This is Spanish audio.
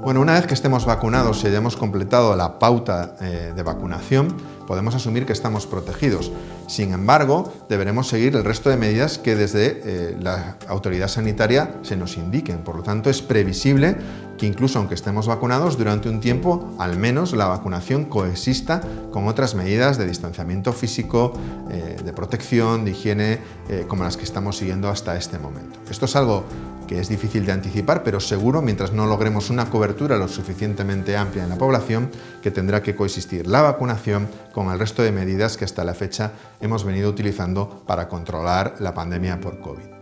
Bueno, una vez que estemos vacunados y hayamos completado la pauta de vacunación, podemos asumir que estamos protegidos. Sin embargo, deberemos seguir el resto de medidas que desde la autoridad sanitaria se nos indiquen. Por lo tanto, es previsible que incluso aunque estemos vacunados, durante un tiempo, al menos, la vacunación coexista con otras medidas de distanciamiento físico, de protección, de higiene, como las que estamos siguiendo hasta este momento. Esto es algo que es difícil de anticipar, pero seguro, mientras no logremos una cobertura lo suficientemente amplia en la población, que tendrá que coexistir la vacunación con el resto de medidas que hasta la fecha hemos venido utilizando para controlar la pandemia por COVID.